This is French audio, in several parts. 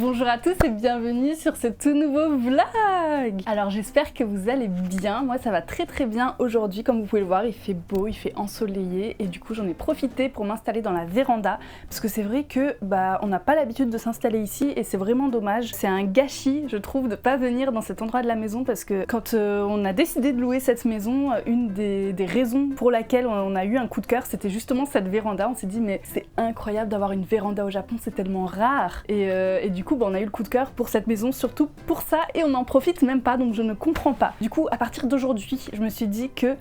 Bonjour à tous et bienvenue sur ce tout nouveau vlog. Alors j'espère que vous allez bien, moi ça va très bien aujourd'hui. Comme vous pouvez le voir, il fait beau, il fait ensoleillé et du coup j'en ai profité pour m'installer dans la véranda parce que c'est vrai que on n'a pas l'habitude de s'installer ici et c'est vraiment dommage. C'est un gâchis je trouve de pas venir dans cet endroit de la maison parce que quand on a décidé de louer cette maison, une des raisons pour laquelle on a eu un coup de cœur, c'était justement cette véranda. On s'est dit mais c'est incroyable d'avoir une véranda au Japon, c'est tellement rare et du coup on a eu le coup de cœur pour cette maison, surtout pour ça, et on n'en profite même pas, donc je ne comprends pas. Du coup, à partir d'aujourd'hui, je me suis dit que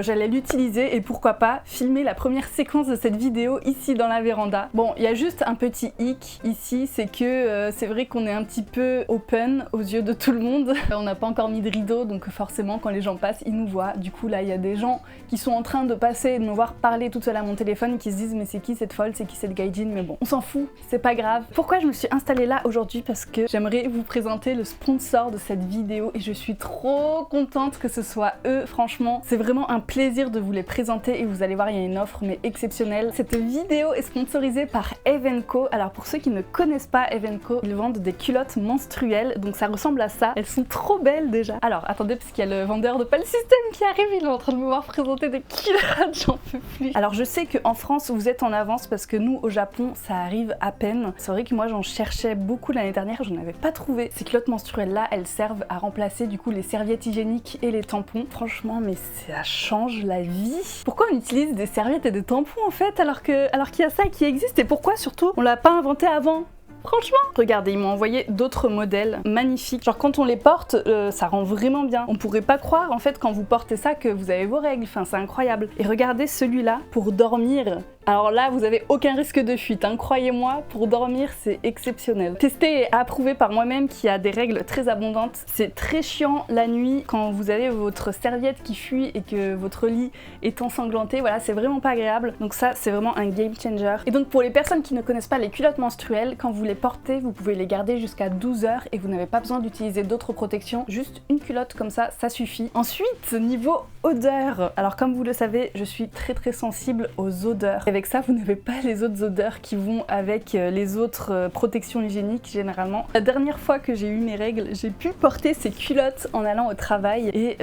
j'allais l'utiliser et pourquoi pas filmer la première séquence de cette vidéo ici dans la véranda. Bon, il y a juste un petit hic ici, c'est que c'est vrai qu'on est un petit peu open aux yeux de tout le monde. On n'a pas encore mis de rideau, donc forcément quand les gens passent, ils nous voient. Du coup là, il y a des gens qui sont en train de passer et de me voir parler toute seule à mon téléphone, qui se disent mais c'est qui cette folle, c'est qui cette gaijin, mais bon, on s'en fout, c'est pas grave. Pourquoi je me suis installée là aujourd'hui? Parce que j'aimerais vous présenter le sponsor de cette vidéo et je suis trop contente que ce soit eux. Franchement, c'est vraiment un plaisir de vous les présenter et vous allez voir, il y a une offre mais exceptionnelle. Cette vidéo est sponsorisée par Evenko. Alors pour ceux qui ne connaissent pas Evenko, ils vendent des culottes menstruelles, donc ça ressemble à ça. Elles sont trop belles déjà. Alors attendez, parce qu'il y a le vendeur de Pal System qui arrive, il est en train de me voir présenter des culottes, j'en peux plus. Alors je sais qu'en France vous êtes en avance parce que nous au Japon ça arrive à peine. C'est vrai que moi j'en cherchais beaucoup l'année dernière, je n'avais pas trouvé. Ces culottes menstruelles là, elles servent à remplacer du coup les serviettes hygiéniques et les tampons. Franchement, mais ça change la vie. Pourquoi on utilise des serviettes et des tampons en fait alors qu'il y a ça qui existe, et pourquoi surtout on l'a pas inventé avant? Franchement, regardez, ils m'ont envoyé d'autres modèles magnifiques. Genre quand on les porte, ça rend vraiment bien. On pourrait pas croire en fait quand vous portez ça que vous avez vos règles, enfin c'est incroyable. Et regardez celui-là pour dormir. Alors là, vous avez aucun risque de fuite, hein. Croyez-moi, pour dormir, c'est exceptionnel. Testé et approuvé par moi-même qui a des règles très abondantes. C'est très chiant la nuit quand vous avez votre serviette qui fuit et que votre lit est ensanglanté. Voilà, c'est vraiment pas agréable. Donc ça, c'est vraiment un game changer. Et donc pour les personnes qui ne connaissent pas les culottes menstruelles, quand vous les portez, vous pouvez les garder jusqu'à 12 heures et vous n'avez pas besoin d'utiliser d'autres protections. Juste une culotte comme ça suffit. Ensuite, niveau odeur. Alors comme vous le savez, je suis très sensible aux odeurs. Avec ça, vous n'avez pas les autres odeurs qui vont avec les autres protections hygiéniques généralement. La dernière fois que j'ai eu mes règles, j'ai pu porter ces culottes en allant au travail et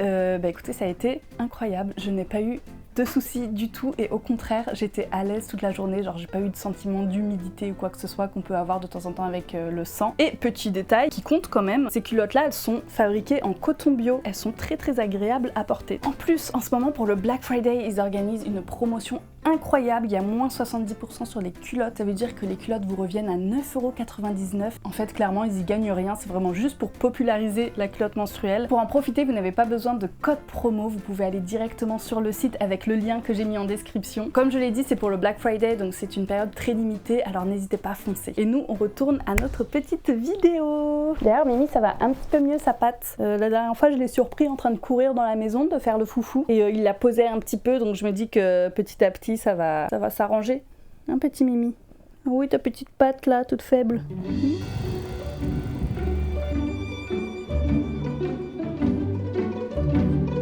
écoutez, ça a été incroyable. Je n'ai pas eu de soucis du tout et au contraire j'étais à l'aise toute la journée, genre j'ai pas eu de sentiment d'humidité ou quoi que ce soit qu'on peut avoir de temps en temps avec le sang. Et petit détail qui compte quand même, ces culottes là elles sont fabriquées en coton bio, elles sont très agréables à porter. En plus en ce moment pour le Black Friday ils organisent une promotion incroyable, il y a moins 70% sur les culottes, ça veut dire que les culottes vous reviennent à 9,99€. En fait clairement ils y gagnent rien, c'est vraiment juste pour populariser la culotte menstruelle. Pour en profiter vous n'avez pas besoin de code promo, vous pouvez aller directement sur le site avec le lien que j'ai mis en description. Comme je l'ai dit, c'est pour le Black Friday, donc c'est une période très limitée, alors n'hésitez pas à foncer. Et nous, on retourne à notre petite vidéo. D'ailleurs, Mimi, ça va un petit peu mieux sa patte. La dernière fois, je l'ai surpris en train de courir dans la maison, de faire le foufou, et il la posait un petit peu, donc je me dis que petit à petit, ça va s'arranger. Un petit Mimi. Ah oui, ta petite patte là, toute faible.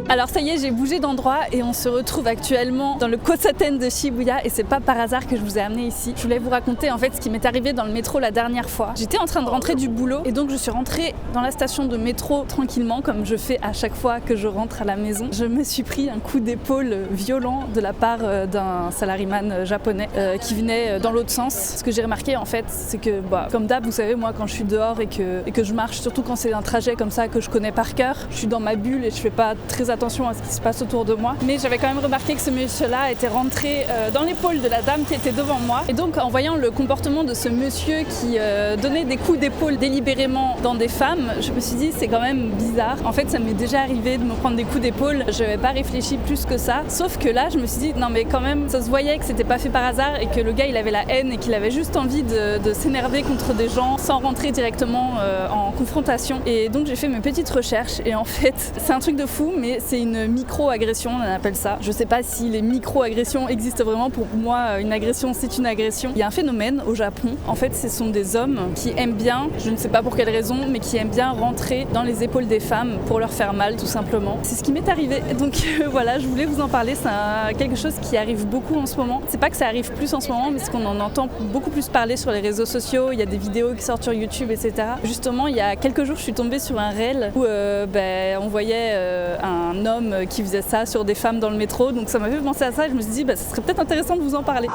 Alors ça y est, j'ai bougé d'endroit et on se retrouve actuellement dans le Kosaten de Shibuya et c'est pas par hasard que je vous ai amené ici. Je voulais vous raconter en fait ce qui m'est arrivé dans le métro la dernière fois. J'étais en train de rentrer du boulot et donc je suis rentrée dans la station de métro tranquillement comme je fais à chaque fois que je rentre à la maison. Je me suis pris un coup d'épaule violent de la part d'un salariman japonais qui venait dans l'autre sens. Ce que j'ai remarqué en fait, c'est que comme d'hab, vous savez, moi quand je suis dehors et que je marche, surtout quand c'est un trajet comme ça que je connais par cœur, je suis dans ma bulle et je fais pas très attention à ce qui se passe autour de moi. Mais j'avais quand même remarqué que ce monsieur-là était rentré dans l'épaule de la dame qui était devant moi. Et donc en voyant le comportement de ce monsieur qui donnait des coups d'épaule délibérément dans des femmes, je me suis dit c'est quand même bizarre. En fait ça m'est déjà arrivé de me prendre des coups d'épaule, je n'avais pas réfléchi plus que ça. Sauf que là je me suis dit non mais quand même ça se voyait que c'était pas fait par hasard et que le gars il avait la haine et qu'il avait juste envie de s'énerver contre des gens sans rentrer directement en confrontation. Et donc j'ai fait mes petites recherches et en fait c'est un truc de fou mais c'est une micro-agression, on appelle ça. Je sais pas si les micro-agressions existent vraiment. Pour moi, une agression, c'est une agression. Il y a un phénomène au Japon. En fait, ce sont des hommes qui aiment bien, je ne sais pas pour quelle raison, mais qui aiment bien rentrer dans les épaules des femmes pour leur faire mal, tout simplement. C'est ce qui m'est arrivé. Donc voilà, je voulais vous en parler. C'est quelque chose qui arrive beaucoup en ce moment. C'est pas que ça arrive plus en ce moment, mais c'est qu'on en entend beaucoup plus parler sur les réseaux sociaux. Il y a des vidéos qui sortent sur YouTube, etc. Justement, il y a quelques jours, je suis tombée sur un reel où on voyait un homme qui faisait ça sur des femmes dans le métro. Donc ça m'a fait penser à ça et je me suis dit, ce serait peut-être intéressant de vous en parler.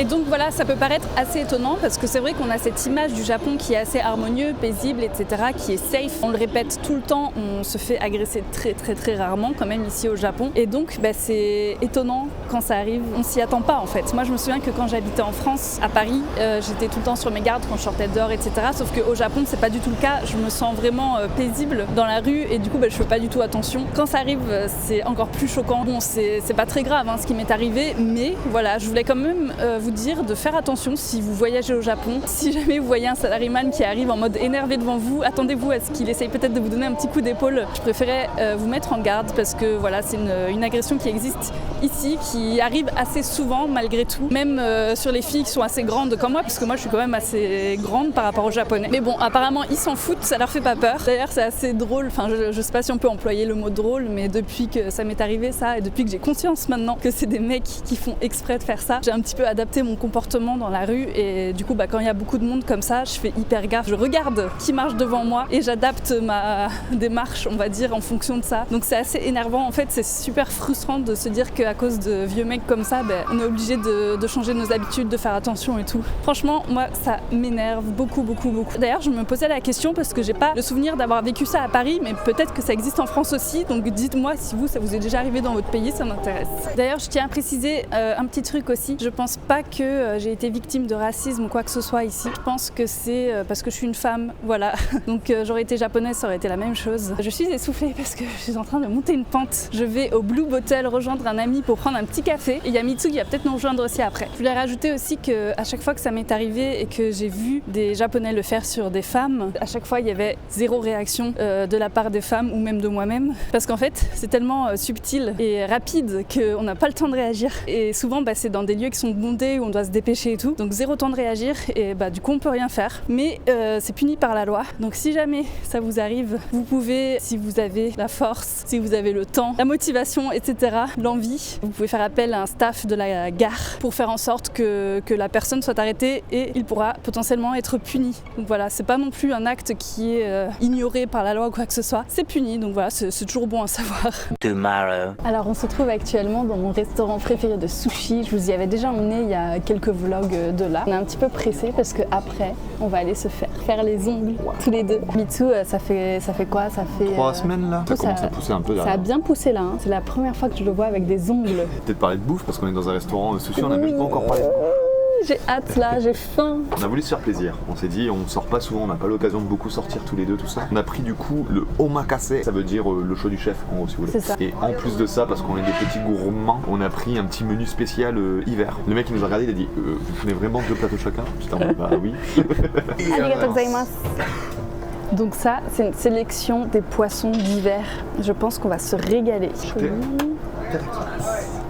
Et donc voilà, ça peut paraître assez étonnant parce que c'est vrai qu'on a cette image du Japon qui est assez harmonieux, paisible, etc., qui est safe. On le répète tout le temps, on se fait agresser très très très rarement quand même ici au Japon. Et donc c'est étonnant quand ça arrive, on s'y attend pas en fait. Moi je me souviens que quand j'habitais en France, à Paris, j'étais tout le temps sur mes gardes quand je sortais dehors, etc. Sauf qu'au Japon c'est pas du tout le cas, je me sens vraiment paisible dans la rue et du coup je fais pas du tout attention. Quand ça arrive c'est encore plus choquant. Bon c'est pas très grave ce qui m'est arrivé, mais voilà, je voulais quand même vous dire de faire attention si vous voyagez au Japon. Si jamais vous voyez un salaryman qui arrive en mode énervé devant vous, attendez-vous à ce qu'il essaye peut-être de vous donner un petit coup d'épaule. Je préférais vous mettre en garde parce que voilà, c'est une agression qui existe ici, qui arrive assez souvent malgré tout, même sur les filles qui sont assez grandes comme moi, parce que moi je suis quand même assez grande par rapport aux Japonais. Mais bon, apparemment ils s'en foutent, ça leur fait pas peur. D'ailleurs c'est assez drôle, je sais pas si on peut employer le mot drôle, mais depuis que ça m'est arrivé ça et depuis que j'ai conscience maintenant que c'est des mecs qui font exprès de faire ça, j'ai un petit peu adapté mon comportement dans la rue et du coup quand il y a beaucoup de monde comme ça, je fais hyper gaffe, je regarde qui marche devant moi et j'adapte ma démarche, on va dire, en fonction de ça. Donc c'est assez énervant en fait, c'est super frustrant de se dire qu'à cause de vieux mecs comme ça, on est obligé de changer nos habitudes, de faire attention et tout. Franchement, moi ça m'énerve beaucoup. D'ailleurs je me posais la question parce que j'ai pas le souvenir d'avoir vécu ça à Paris, mais peut-être que ça existe en France aussi, donc dites-moi si ça vous est déjà arrivé dans votre pays, ça m'intéresse. D'ailleurs je tiens à préciser un petit truc aussi, je pense pas que j'ai été victime de racisme ou quoi que ce soit ici. Je pense que c'est parce que je suis une femme, voilà. Donc j'aurais été japonaise, ça aurait été la même chose. Je suis essoufflée parce que je suis en train de monter une pente. Je vais au Blue Bottle rejoindre un ami pour prendre un petit café. Et Yamitsu qui va peut-être nous rejoindre aussi après. Je voulais rajouter aussi qu'à chaque fois que ça m'est arrivé et que j'ai vu des Japonais le faire sur des femmes, à chaque fois il y avait zéro réaction de la part des femmes ou même de moi-même. Parce qu'en fait c'est tellement subtil et rapide qu'on n'a pas le temps de réagir. Et souvent c'est dans des lieux qui sont bondés où on doit se dépêcher et tout, donc zéro temps de réagir et du coup on peut rien faire, mais c'est puni par la loi. Donc si jamais ça vous arrive, vous pouvez, si vous avez la force, si vous avez le temps, la motivation, etc., l'envie, vous pouvez faire appel à un staff de la gare pour faire en sorte que la personne soit arrêtée et il pourra potentiellement être puni. Donc voilà, c'est pas non plus un acte qui est ignoré par la loi ou quoi que ce soit, c'est puni, donc voilà, c'est toujours bon à savoir. Tomorrow. Alors on se trouve actuellement dans mon restaurant préféré de sushi, je vous y avais déjà emmené il y a quelques vlogs de là. On est un petit peu pressé parce que après on va aller se faire les ongles tous les deux. Mitsu, ça fait quoi? Ça fait 3 semaines là. Ça commence à pousser un peu derrière. Ça a bien poussé là, c'est la première fois que je le vois avec des ongles. Peut-être parler de bouffe parce qu'on est dans un restaurant de sushi, on n'a même pas encore parlé de bouffe. J'ai hâte là, j'ai faim. On a voulu se faire plaisir. On s'est dit, on sort pas souvent, on n'a pas l'occasion de beaucoup sortir tous les deux, tout ça. On a pris du coup le omakase, ça veut dire le choix du chef en gros si vous voulez. C'est ça. Et en plus de ça, parce qu'on est des petits gourmands, on a pris un petit menu spécial hiver. Le mec il nous a regardé, il a dit, vous prenez vraiment 2 plateaux chacun? Putain, bah oui. Arigatou gozaimasu. Donc ça, c'est une sélection des poissons d'hiver. Je pense qu'on va se régaler.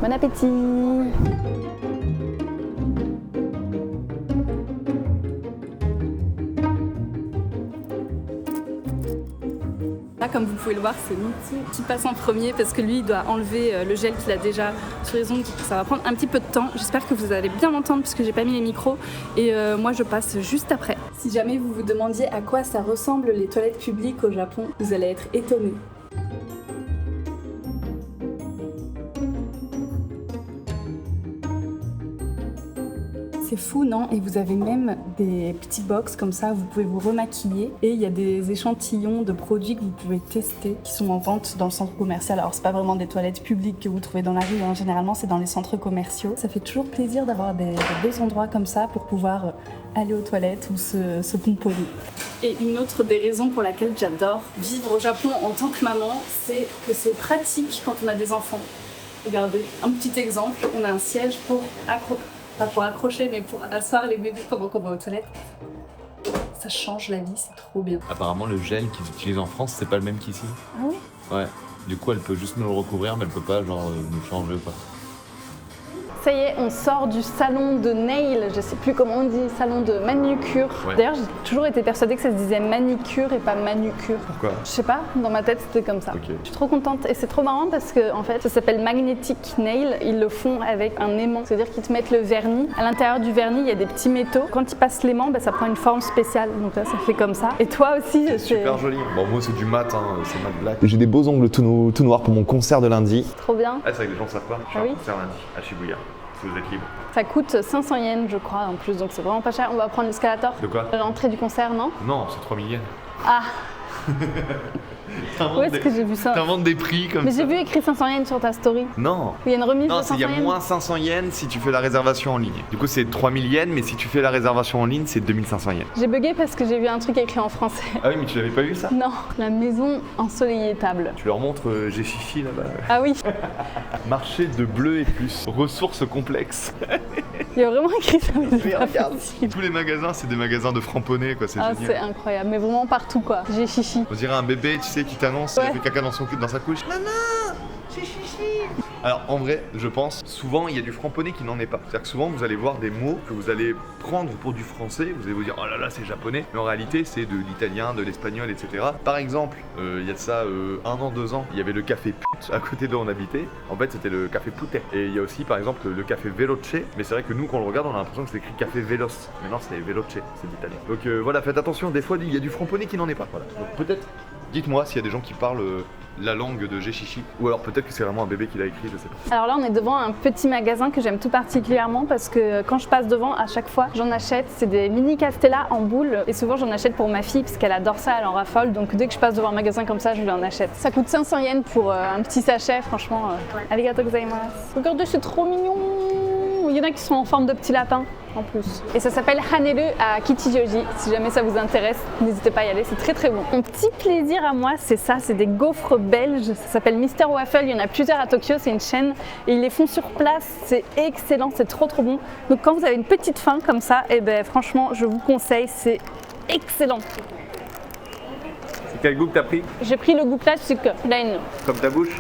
Bon appétit. Là, comme vous pouvez le voir, c'est Mitsu qui passe en premier parce que lui, il doit enlever le gel qu'il a déjà sur les ongles. Ça va prendre un petit peu de temps. J'espère que vous allez bien m'entendre parce que j'ai pas mis les micros. Et moi, je passe juste après. Si jamais vous vous demandiez à quoi ça ressemble les toilettes publiques au Japon, vous allez être étonnés. C'est fou, non? Et vous avez même des petits box comme ça, vous pouvez vous remaquiller. Et il y a des échantillons de produits que vous pouvez tester qui sont en vente dans le centre commercial. Alors c'est pas vraiment des toilettes publiques que vous trouvez dans la rue, hein. Généralement c'est dans les centres commerciaux. Ça fait toujours plaisir d'avoir des beaux endroits comme ça pour pouvoir aller aux toilettes ou se pomponner. Et une autre des raisons pour laquelle j'adore vivre au Japon en tant que maman, c'est que c'est pratique quand on a des enfants. Regardez, un petit exemple, on a un siège pour accrocher, mais pour asseoir les bébés pendant qu'on va aux toilettes. ça change la vie, c'est trop bien. Apparemment, le gel qu'ils utilisent en France, c'est pas le même qu'ici. Ah oui? Ouais. Du coup, elle peut juste nous le recouvrir, mais elle peut pas genre nous changer ou pas. Ça y est, on sort du salon de nail, je sais plus comment on dit, salon de manucure. Ouais. D'ailleurs, j'ai toujours été persuadée que ça se disait manicure et pas manucure. Pourquoi? Je sais pas, dans ma tête c'était comme ça. Ok. Je suis trop contente et c'est trop marrant parce que en fait ça s'appelle magnetic nail, ils le font avec un aimant, c'est-à-dire qu'ils te mettent le vernis. À l'intérieur du vernis il y a des petits métaux, quand ils passent l'aimant ça prend une forme spéciale, donc là ça fait comme ça. Et toi aussi C'est super joli. Bon, moi c'est du mat, hein. C'est mat black. J'ai des beaux ongles tout noirs pour mon concert de lundi. trop bien. Ah, c'est vrai que les gens savent pas. Je suis Ah oui. un concert lundi à Shibuya. Si vous êtes libre. Ça coûte 500 yens je crois en plus, donc c'est vraiment pas cher. On va prendre l'escalator. De quoi? L'entrée du concert, non? Non, c'est 3000 yens. Ah, T'inventes où est-ce que j'ai vu ça? T'inventes des prix comme Mais ça. j'ai vu écrit 500 yens sur ta story. Non. Il y a une remise Non, de 500 il y a yens. moins 500 yens si tu fais la réservation en ligne. Du coup, c'est 3000 yens, mais si tu fais la réservation en ligne, c'est 2500 yens. J'ai bugué parce que j'ai vu un truc écrit en français. Ah oui, mais tu l'avais pas vu ça? Non, la maison ensoleillée table. Tu leur montres j'ai chichi là-bas. Ah oui, Marché de bleu et plus. Ressources complexes. il y a vraiment écrit ça. Mais c'est Mais pas regarde, possible. tous les magasins, c'est des magasins de framponnés, quoi. C'est Ah, c'est génial. incroyable, mais vraiment partout quoi. J'ai chichi. On dirait un bébé, tu sais, qui t'annonce qu'il a Ouais. fait caca dans sa couche. Maman, j'ai chichi. Alors en vrai, je pense, souvent il y a du framponné qui n'en est pas. C'est-à-dire que souvent vous allez voir des mots que vous allez prendre pour du français, vous allez vous dire oh là là c'est japonais, mais en réalité c'est de l'italien, de l'espagnol, etc. Par exemple, il y a de ça 1 an, 2 ans, il y avait le café pute à côté d'où on habitait. En fait c'était le café poutet. Et il y a aussi par exemple le café veloce, mais c'est vrai que nous quand on le regarde on a l'impression que c'est écrit café veloce. Mais non c'est veloce, c'est l'italien. Donc voilà, faites attention, des fois il y a du framponné qui n'en est pas. Voilà. Donc peut-être, dites-moi s'il y a des gens qui parlent la langue de Geshishi. Ou alors peut-être que c'est vraiment un bébé qui l'a écrit, je sais pas. Alors là, on est devant un petit magasin que j'aime tout particulièrement parce que quand je passe devant, à chaque fois, j'en achète. C'est des mini Castella en boule et souvent j'en achète pour ma fille parce qu'elle adore ça, elle en raffole. Donc dès que je passe devant un magasin comme ça, je lui en achète. Ça coûte 500 yens pour un petit sachet, franchement. Arigato gozaimasu. Regardez, c'est trop mignon. Il y en a qui sont en forme de petits lapins en plus. Et ça s'appelle Haneru à Kichijoji. Si jamais ça vous intéresse, n'hésitez pas à y aller, c'est très très bon. Mon petit plaisir à moi, c'est ça, c'est des gaufres belges. Ça s'appelle Mister Waffle, il y en a plusieurs à Tokyo, c'est une chaîne. Et ils les font sur place, c'est excellent, c'est trop trop bon. Donc quand vous avez une petite faim comme ça, et ben franchement, je vous conseille, c'est excellent. C'est quel goût que t'as pris? J'ai pris le goût classique, plain. Comme ta bouche?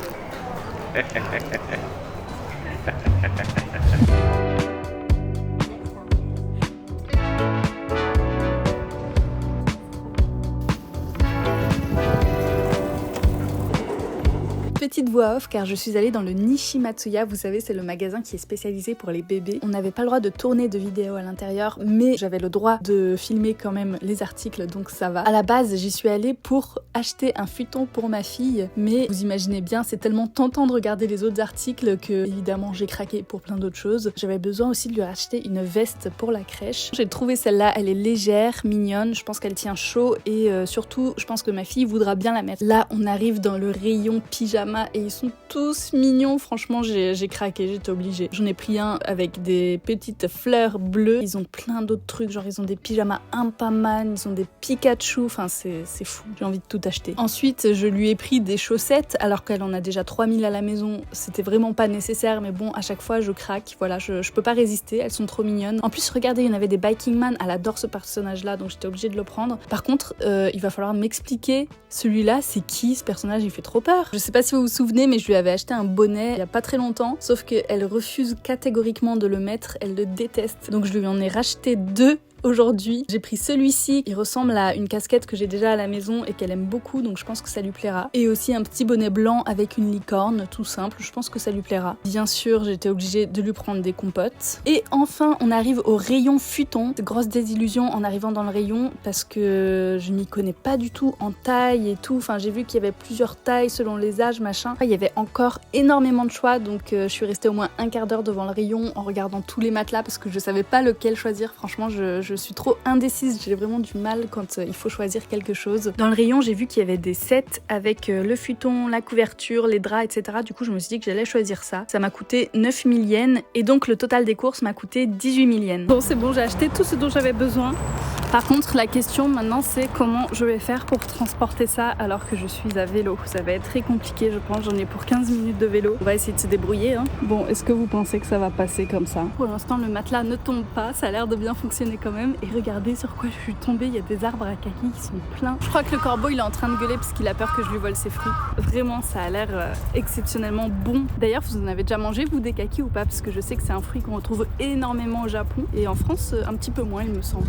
Petite voix off car je suis allée dans le Nishimatsuya, vous savez c'est le magasin qui est spécialisé pour les bébés. On n'avait pas le droit de tourner de vidéos à l'intérieur mais j'avais le droit de filmer quand même les articles donc ça va. À la base j'y suis allée pour acheter un futon pour ma fille mais vous imaginez bien c'est tellement tentant de regarder les autres articles que évidemment j'ai craqué pour plein d'autres choses. J'avais besoin aussi de lui acheter une veste pour la crèche. J'ai trouvé celle-là, elle est légère, mignonne, je pense qu'elle tient chaud et surtout je pense que ma fille voudra bien la mettre. Là on arrive dans le rayon pyjama et ils sont tous mignons, franchement j'ai craqué, j'étais obligée. J'en ai pris un avec des petites fleurs bleues, ils ont plein d'autres trucs, genre ils ont des pyjamas Impaman, ils ont des Pikachu, enfin c'est fou, j'ai envie de tout acheter. Ensuite je lui ai pris des chaussettes alors qu'elle en a déjà 3000 à la maison, c'était vraiment pas nécessaire mais bon à chaque fois je craque, voilà je peux pas résister, elles sont trop mignonnes. En plus regardez il y en avait des Biking Man, elle adore ce personnage là donc j'étais obligée de le prendre. Par contre il va falloir m'expliquer celui-là c'est qui, ce personnage il fait trop peur. Je sais pas si vous vous souvenez mais je lui avais acheté un bonnet il y a pas très longtemps sauf qu'elle refuse catégoriquement de le mettre, elle le déteste donc je lui en ai racheté 2 aujourd'hui. J'ai pris celui-ci, il ressemble à une casquette que j'ai déjà à la maison et qu'elle aime beaucoup donc je pense que ça lui plaira. Et aussi un petit bonnet blanc avec une licorne, tout simple, je pense que ça lui plaira. Bien sûr, j'étais obligée de lui prendre des compotes. Et enfin, on arrive au rayon futon. Grosse désillusion en arrivant dans le rayon parce que je m'y connais pas du tout en taille et tout. Enfin, j'ai vu qu'il y avait plusieurs tailles selon les âges, machin. Il y avait encore énormément de choix donc je suis restée au moins un quart d'heure devant le rayon en regardant tous les matelas parce que je savais pas lequel choisir. Franchement, je suis trop indécise, j'ai vraiment du mal quand il faut choisir quelque chose. Dans le rayon, j'ai vu qu'il y avait des sets avec le futon, la couverture, les draps, etc. Du coup, je me suis dit que j'allais choisir ça. Ça m'a coûté 9000 yens et donc le total des courses m'a coûté 18 000 yens. Bon, c'est bon, j'ai acheté tout ce dont j'avais besoin. Par contre, la question maintenant, c'est comment je vais faire pour transporter ça alors que je suis à vélo. Ça va être très compliqué, je pense. J'en ai pour 15 minutes de vélo. On va essayer de se débrouiller. Hein. Bon, est-ce que vous pensez que ça va passer comme ça? Pour l'instant, le matelas ne tombe pas. Ça a l'air de bien fonctionner quand même. Et regardez sur quoi je suis tombée. Il y a des arbres à kaki qui sont pleins. Je crois que le corbeau, il est en train de gueuler parce qu'il a peur que je lui vole ses fruits. Vraiment, ça a l'air exceptionnellement bon. D'ailleurs, vous en avez déjà mangé, vous, des kakis ou pas? Parce que je sais que c'est un fruit qu'on retrouve énormément au Japon. Et en France, un petit peu moins, il me semble.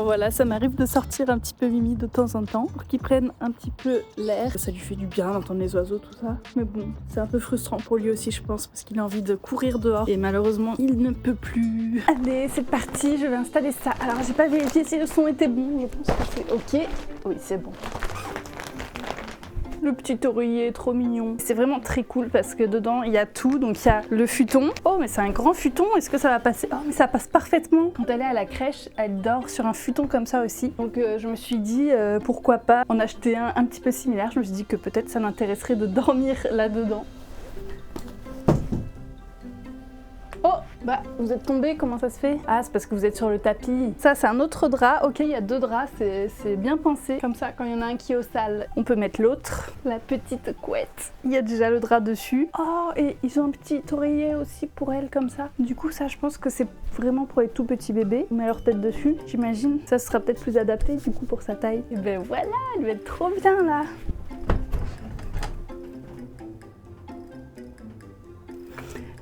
Voilà, ça m'arrive de sortir un petit peu Mimi de temps en temps pour qu'il prenne un petit peu l'air. Ça lui fait du bien d'entendre les oiseaux, tout ça. Mais bon, c'est un peu frustrant pour lui aussi, je pense, parce qu'il a envie de courir dehors. Et malheureusement, il ne peut plus. Allez, c'est parti, je vais installer ça. Alors, j'ai pas vérifié si le son était bon. Je pense que c'est ok. Oui, c'est bon. Le petit oreiller est trop mignon. C'est vraiment très cool parce que dedans il y a tout. Donc il y a le futon. Oh mais c'est un grand futon, est-ce que ça va passer? Oh mais ça passe parfaitement. Quand elle est à la crèche, elle dort sur un futon comme ça aussi. Donc je me suis dit pourquoi pas en acheter un petit peu similaire. Je me suis dit que peut-être ça m'intéresserait de dormir là-dedans. Oh, bah vous êtes tombé, comment ça se fait? Ah, c'est parce que vous êtes sur le tapis. Ça, c'est un autre drap. Ok, il y a deux draps, c'est bien pensé. Comme ça, quand il y en a un qui est au sale, on peut mettre l'autre. La petite couette. Il y a déjà le drap dessus. Oh, et ils ont un petit oreiller aussi pour elle, comme ça. Du coup, ça, je pense que c'est vraiment pour les tout petits bébés. On met leur tête dessus, j'imagine. Ça sera peut-être plus adapté, du coup, pour sa taille. Et ben voilà, elle va être trop bien, là.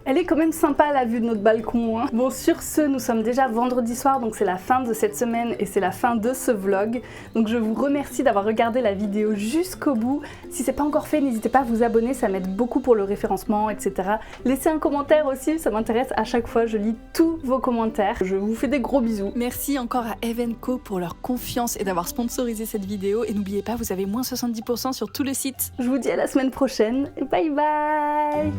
Elle est quand même sympa la vue de notre balcon. Hein. Bon, sur ce, nous sommes déjà vendredi soir, donc c'est la fin de cette semaine et c'est la fin de ce vlog. Donc je vous remercie d'avoir regardé la vidéo jusqu'au bout. Si c'est pas encore fait, n'hésitez pas à vous abonner, ça m'aide beaucoup pour le référencement, etc. Laissez un commentaire aussi, ça m'intéresse à chaque fois, je lis tous vos commentaires. Je vous fais des gros bisous. Merci encore à Eve & Co pour leur confiance et d'avoir sponsorisé cette vidéo. Et n'oubliez pas, vous avez moins 70% sur tout le site. Je vous dis à la semaine prochaine et bye bye.